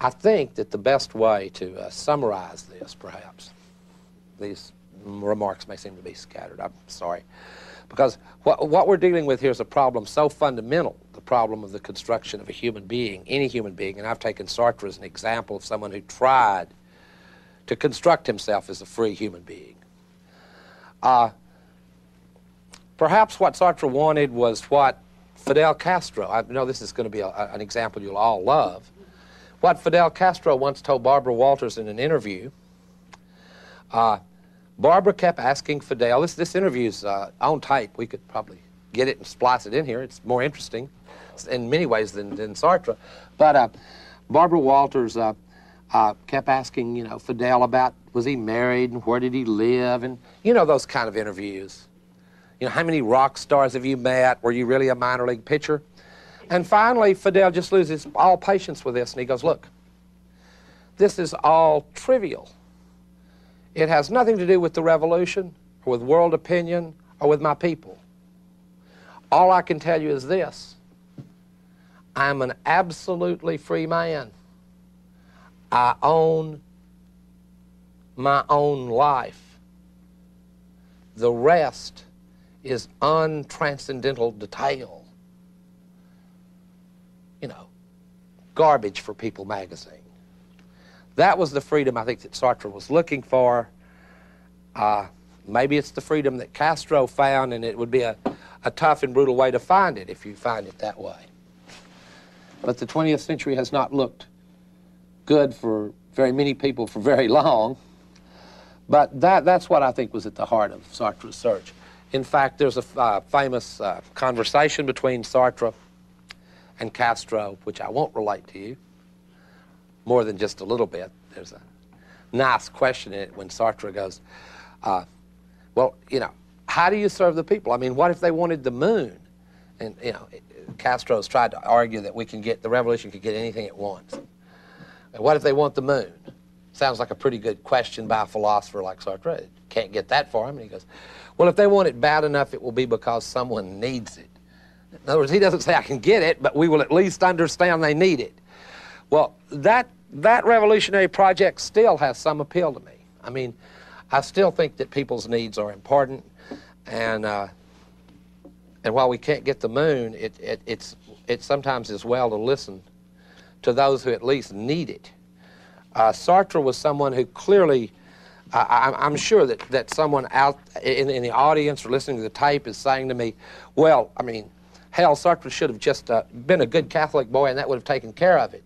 I think that the best way to summarize this, perhaps, these remarks may seem to be scattered, I'm sorry, because what we're dealing with here is a problem so fundamental, the problem of the construction of a human being, any human being, and I've taken Sartre as an example of someone who tried to construct himself as a free human being. Perhaps what Sartre wanted was what Fidel Castro, I know this is going to be an example you'll all love, what Fidel Castro once told Barbara Walters in an interview. Barbara kept asking Fidel, this interview's on tape, we could probably get it and splice it in here, it's more interesting in many ways than Sartre, but Barbara Walters kept asking, you know, Fidel about, was he married and where did he live, and you know, those kind of interviews. You know, how many rock stars have you met? Were you really a minor league pitcher? And finally, Fidel just loses all patience with this, and he goes, look, this is all trivial. It has nothing to do with the revolution, or with world opinion, or with my people. All I can tell you is this: I'm an absolutely free man. I own my own life. The rest is untranscendental detail. You know, garbage for People magazine. That was the freedom I think that Sartre was looking for. Maybe it's the freedom that Castro found, and it would be a tough and brutal way to find it if you find it that way. But the 20th century has not looked good for very many people for very long. But that's what I think was at the heart of Sartre's search. In fact, there's a famous conversation between Sartre and Castro, which I won't relate to you, more than just a little bit. There's a nice question in it when Sartre goes, well, you know, how do you serve the people? I mean, what if they wanted the moon? And, you know, Castro's tried to argue that the revolution could get anything it wants. And what if they want the moon? Sounds like a pretty good question by a philosopher like Sartre. Can't get that for him. And he goes, well, if they want it bad enough, it will be because someone needs it. In other words, he doesn't say I can get it, but we will at least understand they need it. Well, that revolutionary project still has some appeal to me. I mean, I still think that people's needs are important, and while we can't get the moon, it sometimes is well to listen to those who at least need it. Sartre was someone who clearly, I'm sure that someone out in the audience or listening to the tape is saying to me, well, I mean, hell, Sartre should have just been a good Catholic boy and that would have taken care of it.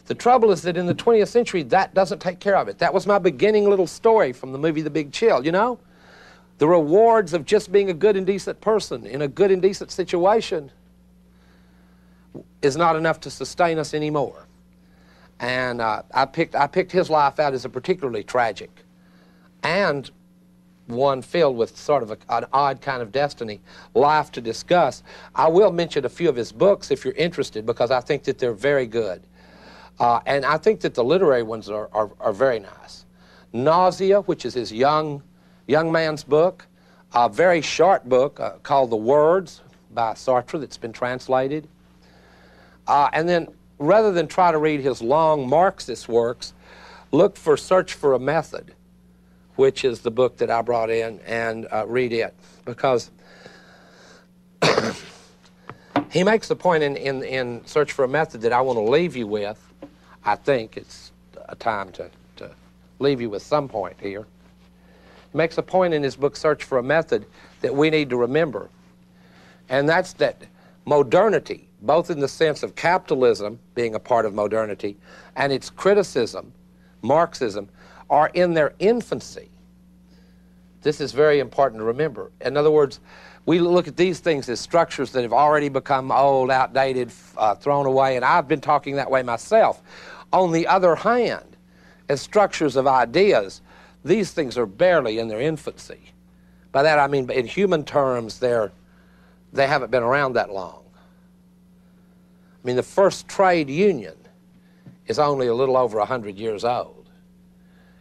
The trouble is that in the 20th century, that doesn't take care of it. That was my beginning little story from the movie The Big Chill, you know? The rewards of just being a good and decent person in a good and decent situation is not enough to sustain us anymore. And I picked his life out as a particularly tragic and one filled with sort of an odd kind of destiny life to discuss. I will mention a few of his books if you're interested, because I think that they're very good. And I think that the literary ones are very nice. Nausea, which is his young man's book, a very short book called The Words by Sartre that's been translated. And then rather than try to read his long Marxist works, look for Search for a Method, which is the book that I brought in, and read it. Because he makes the point in Search for a Method that I want to leave you with. I think it's a time to leave you with some point here. He makes a point in his book, Search for a Method, that we need to remember. And that's that modernity, both in the sense of capitalism being a part of modernity and its criticism, Marxism, are in their infancy. This is very important to remember. In other words, we look at these things as structures that have already become old, outdated, thrown away, and I've been talking that way myself. On the other hand, as structures of ideas, these things are barely in their infancy. By that I mean, in human terms, they haven't been around that long. I mean, the first trade union is only a little over 100 years old.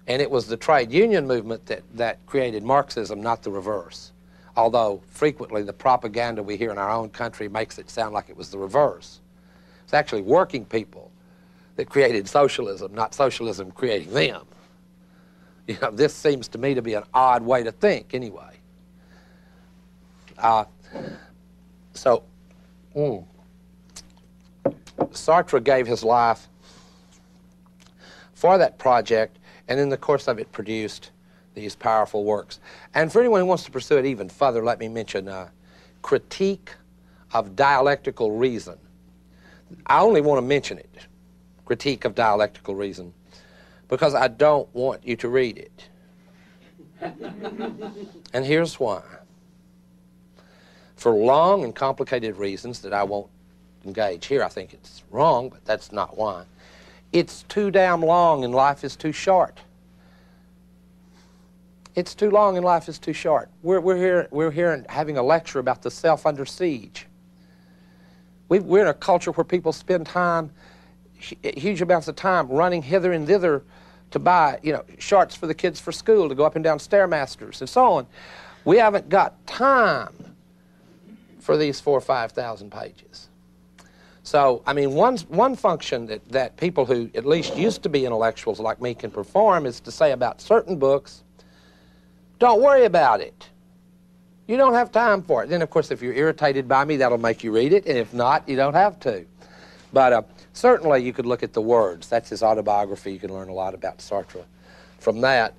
And it was the trade union movement that created Marxism, not the reverse. Although frequently the propaganda we hear in our own country makes it sound like it was the reverse. It's actually working people that created socialism, not socialism creating them. You know, this seems to me to be an odd way to think, anyway. Sartre gave his life for that project, and in the course of it produced these powerful works. And for anyone who wants to pursue it even further, let me mention Critique of Dialectical Reason. I only want to mention it, Critique of Dialectical Reason, because I don't want you to read it. And here's why. For long and complicated reasons that I won't engage here, I think it's wrong, but that's not why. It's too damn long and life is too short. It's too long and life is too short. We're here having a lecture about the self under siege. We're in a culture where people spend time, huge amounts of time, running hither and thither to buy, you know, shorts for the kids for school, to go up and down Stairmasters and so on. We haven't got time for these 4,000 or 5,000 pages. So, I mean, one function that people who at least used to be intellectuals like me can perform is to say about certain books, don't worry about it. You don't have time for it. Then, of course, if you're irritated by me, that'll make you read it, and if not, you don't have to. But certainly you could look at the words. That's his autobiography. You can learn a lot about Sartre from that.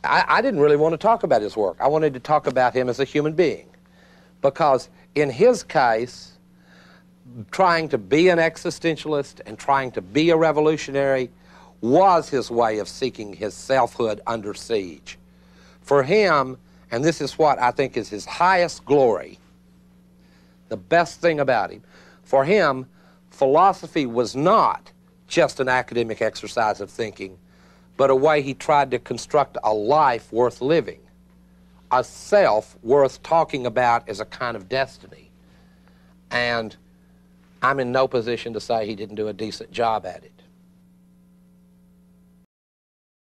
I didn't really want to talk about his work. I wanted to talk about him as a human being, because in his case, trying to be an existentialist and trying to be a revolutionary was his way of seeking his selfhood under siege. For him, and this is what I think is his highest glory, the best thing about him, for him, philosophy was not just an academic exercise of thinking, but a way he tried to construct a life worth living, a self worth talking about as a kind of destiny. And I'm in no position to say he didn't do a decent job at it.